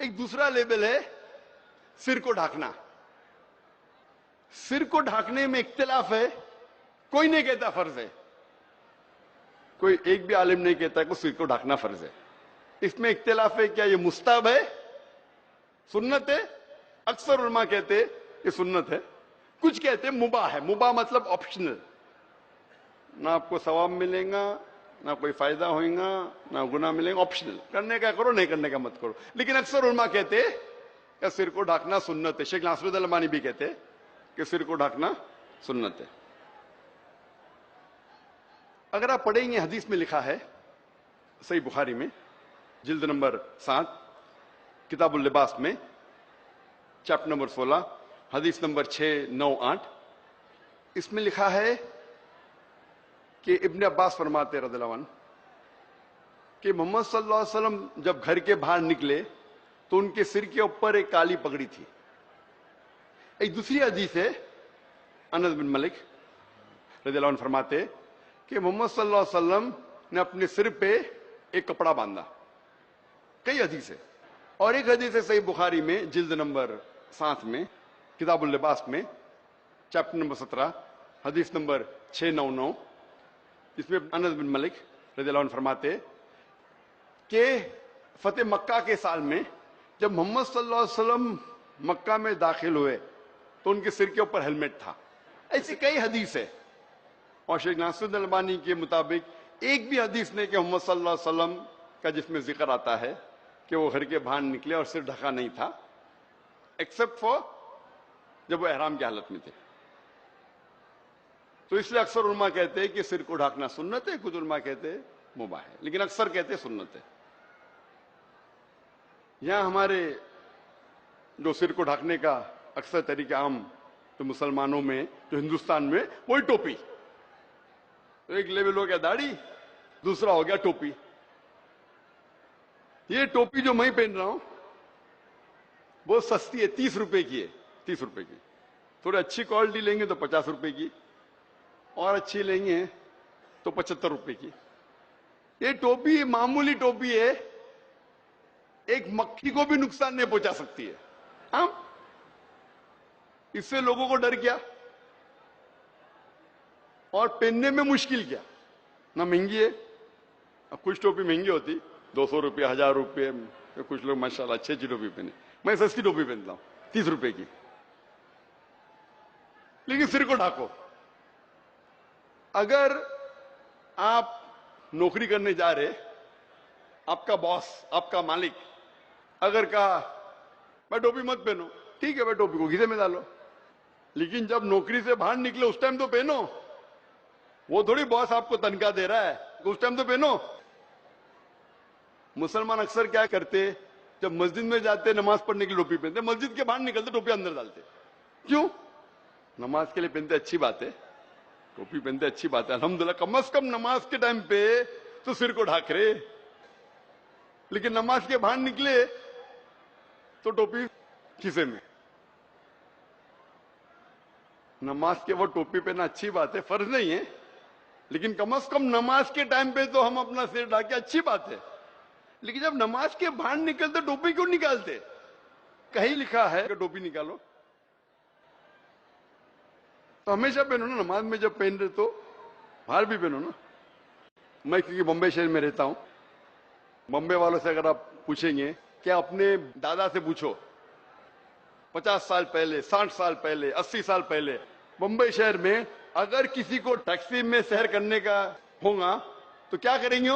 ایک دوسرا لیبل ہے سر کو ڈھانکنا. سر کو ڈھانکنے میں اختلاف ہے. کوئی نہیں کہتا فرض ہے, کوئی ایک بھی عالم نہیں کہتا کہ سر کو ڈھانکنا فرض ہے. اس میں اختلاف ہے, کیا یہ مستحب ہے, سنت ہے. اکثر علماء کہتے یہ سنت ہے, کچھ کہتے مباح ہے. مباح مطلب آپشنل, نہ آپ کو ثواب ملے گا, نہ کوئی فائدہ ہوئے گا, نہ گناہ ملے گا. آپشنل, کرنے کا کرو, نہیں کرنے کا مت کرو. لیکن اکثر علماء کہتے کہ سر کو ڈھانکنا سنت ہے. شیخ ناصر الدین البانی بھی کہتے کہ سر کو ڈھانکنا سنت ہے. اگر آپ پڑھیں گے, حدیث میں لکھا ہے صحیح بخاری میں جلد نمبر 7 کتاب اللباس میں چیپٹر نمبر 16 حدیث نمبر 698, اس میں لکھا ہے کہ ابن عباس فرماتے رضی اللہ عنہ کہ محمد صلی اللہ علیہ وسلم جب گھر کے باہر نکلے تو ان کے سر کے اوپر ایک کالی پگڑی تھی. ایک دوسری حدیث ہے, انس بن مالک رضی اللہ عنہ فرماتے کہ محمد صلی اللہ علیہ وسلم نے اپنے سر پہ ایک کپڑا باندھا. کئی حدیث ہے. اور ایک حدیث ہے صحیح بخاری میں جلد نمبر 7 میں کتاب اللباس میں چیپٹر نمبر 17 حدیث نمبر 699, اس میں انس بن مالک رضی اللہ عنہ فرماتے کہ فتح مکہ کے سال میں جب محمد صلی اللہ علیہ وسلم مکہ میں داخل ہوئے تو ان کے سر کے اوپر ہیلمٹ تھا. ایسی کئی حدیث ہے. اور شیخ ناصر الدین البانی کے مطابق ایک بھی حدیث نہیں کہ محمد صلی اللہ علیہ وسلم کا جس میں ذکر آتا ہے کہ وہ گھر کے باہر نکلے اور سر ڈھکا نہیں تھا, ایکسپٹ فار جب وہ احرام کی حالت میں تھے. تو اس لیے اکثر علماء کہتے ہیں کہ سر کو ڈھانکنا سنت ہے, کچھ علماء کہتے ہیں مباح ہے, لیکن اکثر کہتے ہیں سنت ہے. یہاں ہمارے جو سر کو ڈھانکنے کا اکثر طریقہ عام جو مسلمانوں میں جو ہندوستان میں وہی ٹوپی. ایک لیول ہو گیا داڑھی, دوسرا ہو گیا ٹوپی. یہ ٹوپی جو میں پہن رہا ہوں بہت سستی ہے, 30 روپے کی ہے. 30 روپے کی. تھوڑی اچھی کوالٹی لیں گے تو 50 روپے کی, اور اچھی لیں گے تو 75 روپے کی. یہ ٹوپی معمولی ٹوپی ہے, ایک مکھی کو بھی نقصان نہیں پہنچا سکتی ہے. ہاں, اس سے لوگوں کو ڈر کیا, اور پہننے میں مشکل کیا. نہ مہنگی ہے, اب کچھ ٹوپی مہنگی ہوتی 200 روپے 1000 روپے, کچھ لوگ ماشاءاللہ اچھی ٹوپی پہنے. میں سستی ٹوپی پہنتا ہوں 30 روپے کی. لیکن سر کو ڈھانکو. اگر آپ نوکری کرنے جا رہے, آپ کا باس, آپ کا مالک اگر کہا میں ٹوپی مت پہنو, ٹھیک ہے, میں ٹوپی کو گھیسے میں ڈالو, لیکن جب نوکری سے باہر نکلے اس ٹائم تو پہنو. وہ تھوڑی باس آپ کو تنخواہ دے رہا ہے, اس ٹائم تو پہنو. مسلمان اکثر کیا کرتے, جب مسجد میں جاتے نماز پڑھنے کی ٹوپی پہنتے, مسجد کے باہر نکلتے ٹوپی اندر ڈالتے. کیوں؟ نماز کے لیے پہنتے اچھی بات ہے, ٹوپی پہنتے اچھی بات ہے الحمدللہ, کم از کم نماز کے ٹائم پہ تو سر کو ڈھانک رہے. لیکن نماز کے باہر نکلے تو ٹوپی کھیسے میں. نماز کے وہ ٹوپی پہننا اچھی بات ہے, فرض نہیں ہے, لیکن کم از کم نماز کے ٹائم پہ تو ہم اپنا سر ڈھانکے, اچھی بات ہے. لیکن جب نماز کے باہر نکلتے ٹوپی کیوں نکالتے؟ کہیں لکھا ہے کہ ٹوپی نکالو تو ہمیشہ پہنو نا. نماز میں جب پہن رہے تو باہر بھی پہنو نا. میں کیونکہ بمبئی شہر میں رہتا ہوں, بمبئی والوں سے اگر آپ پوچھیں گے کہ اپنے دادا سے پوچھو 50 سال پہلے, 60 سال پہلے, 80 سال پہلے بمبئی شہر میں اگر کسی کو ٹیکسی میں سیر کرنے کا ہوگا تو کیا کریں گے؟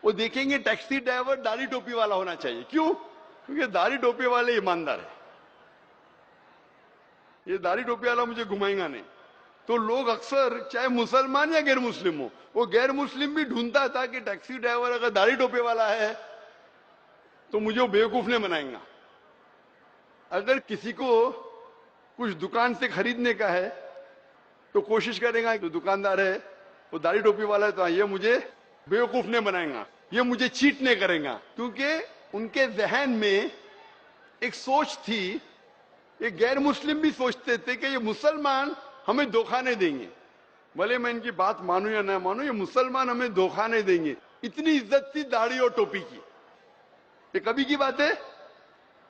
وہ دیکھیں گے ٹیکسی ڈرائیور داڑھی ٹوپی والا ہونا چاہیے. کیوں؟ کیونکہ داڑھی ٹوپی والے ایماندار ہے. یہ داڑھی ٹوپی والا مجھے گھمائے گا نہیں. تو لوگ اکثر چاہے مسلمان یا غیر مسلم ہو, وہ غیر مسلم بھی ڈھونڈتا تھا کہ ٹیکسی ڈرائیور اگر داڑھی ٹوپی والا ہے تو مجھے وہ بیوقوف نہیں بنائیں گا. اگر کسی کو کچھ دکان سے خریدنے کا ہے تو کوشش کرے گا کہ دکاندار ہے وہ داڑھی ٹوپی والا ہے تو یہ مجھے بیوقوف نہیں بنائے گا, یہ مجھے چیٹ نہیں کرے گا. کیونکہ ان کے ذہن میں ایک سوچ تھی, یہ غیر مسلم بھی سوچتے تھے کہ یہ مسلمان ہمیں دھوکہ نہیں دیں گے. بھلے میں ان کی بات مانوں یا نہ مانوں, یہ مسلمان ہمیں دھوکہ نہیں دیں گے. اتنی عزت تھی داڑھی اور ٹوپی کی. یہ کبھی کی بات ہے,